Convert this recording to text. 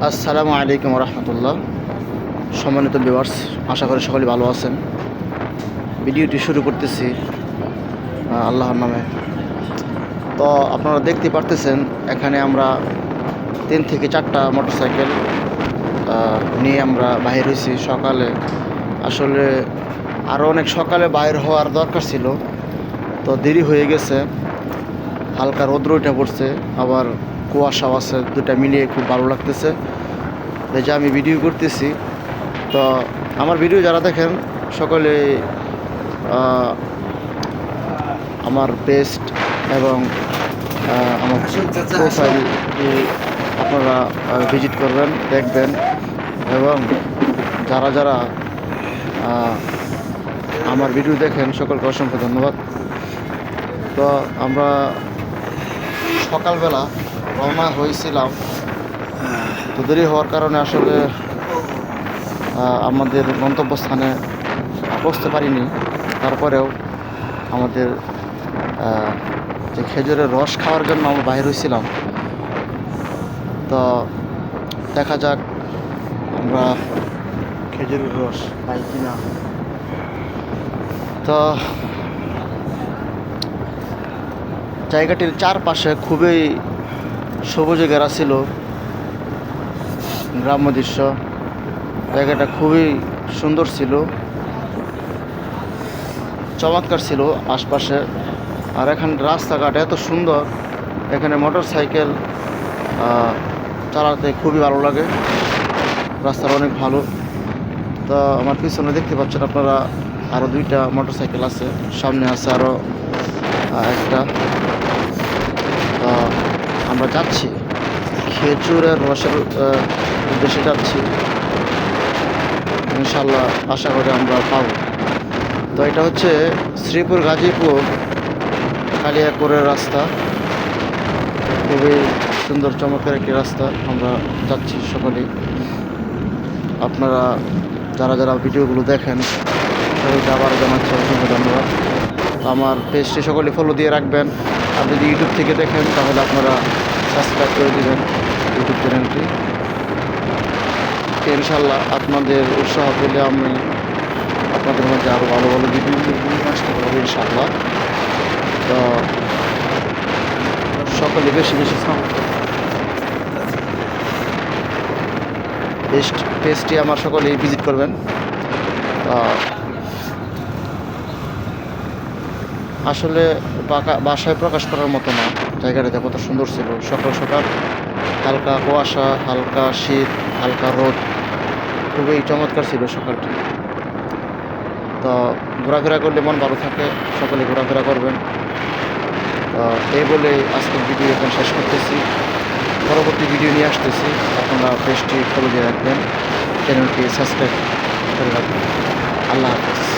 আসসালামু আলাইকুম রহমতুল্লাহ। সম্মানিত ভিউয়ার্স, আশা করি সকলে ভালো আছেন। ভিডিওটি শুরু করতেছি আল্লাহর নামে। তো আপনারা দেখতে পারতেছেন এখানে আমরা 3 থেকে 4টা মোটরসাইকেল নিয়ে আমরা বাহির হয়েছি সকালে। আসলে আরও অনেক সকালে বাইর হওয়ার দরকার ছিল, তো দেরি হয়ে গেছে। হালকা রৌদ্র উঠে পড়ছে, আবার কুয়াশাও আছে, দুটা মিলিয়ে খুব ভালো লাগতেছে। এই যে আমি ভিডিও করতেছি, তো আমার ভিডিও যারা দেখেন সকলে আমার পেস্ট এবং আমার প্রোফাইলটি আপনারা ভিজিট করবেন, দেখবেন। এবং যারা যারা আমার ভিডিও দেখেন সকলকে অসংখ্য ধন্যবাদ। তো আমরা সকালবেলা রওনা হয়েছিলাম, তো দেরি হওয়ার কারণে আসলে আমাদের গন্তব্যস্থানে পৌঁছতে পারিনি। তারপরেও আমাদের যে খেজুরের রস খাওয়ার জন্য আমরা বাইরে হয়েছিলাম, তো দেখা যাক আমরা খেজুরের রস পাই কিনা। তো জায়গাটির চারপাশে খুবই সবুজে ঘেরা ছিল, গ্রাম্য দৃশ্য। জায়গাটা খুবই সুন্দর ছিল, চমৎকার ছিল আশপাশে। আর এখানে রাস্তাঘাট এত সুন্দর, এখানে মোটর সাইকেল চালাতে খুবই ভালো লাগে, রাস্তাটা অনেক ভালো। তো আমার পিছনে দেখতে পাচ্ছেন আপনারা আরও 2টা মোটর সাইকেল আছে, সামনে আছে আরও একটা। তো আমরা যাচ্ছি খেজুরের রসের উদ্দেশ্যে যাচ্ছি, ইনশাল্লাহ আশা করি আমরা পাবো। তো এটা হচ্ছে শ্রীপুর গাজীপুর কালিয়াপুরের রাস্তা, খুবই সুন্দর চমৎকার একটি রাস্তা। আমরা যাচ্ছি সকলেই। আপনারা যারা যারা ভিডিওগুলো দেখেন সকলকে আবার জানাচ্ছি অসংখ্য ধন্যবাদ। আমার পেজটি সকলে ফলো দিয়ে রাখবেন। আর যদি ইউটিউব থেকে দেখেন তাহলে আপনারা সাবস্ক্রাইব করে দেবেন ইউটিউব চ্যানেলটি। ইনশাল্লাহ আপনাদের উৎসাহ পেলে আমি আপনাদের মধ্যে আরও ভালো ভালো ভিডিও নিয়ে আসতে পারবো ইনশাল্লাহ। তো সকলে বেশি বেশি পেজটি আমার সকলেই ভিজিট করবেন। আসলে বাসায় প্রকাশ করার মতো না, জায়গাটা কত সুন্দর ছিল। সকাল সকাল হালকা কুয়াশা, হালকা শীত, হালকা রোদ, খুবই চমৎকার ছিল সকালটি। তো ঘোরাফেরা করলে মন ভালো থাকে, সকলে ঘোরাফেরা করবেন। তো এই বলে আজকের ভিডিও এখন শেষ করতেছি। পরবর্তী ভিডিও নিয়ে আসতেছি, আপনারা পেজটি ফলো দিয়ে রাখবেন, চ্যানেলটি সাবস্ক্রাইব করে রাখবেন। আল্লাহ হাফেজ।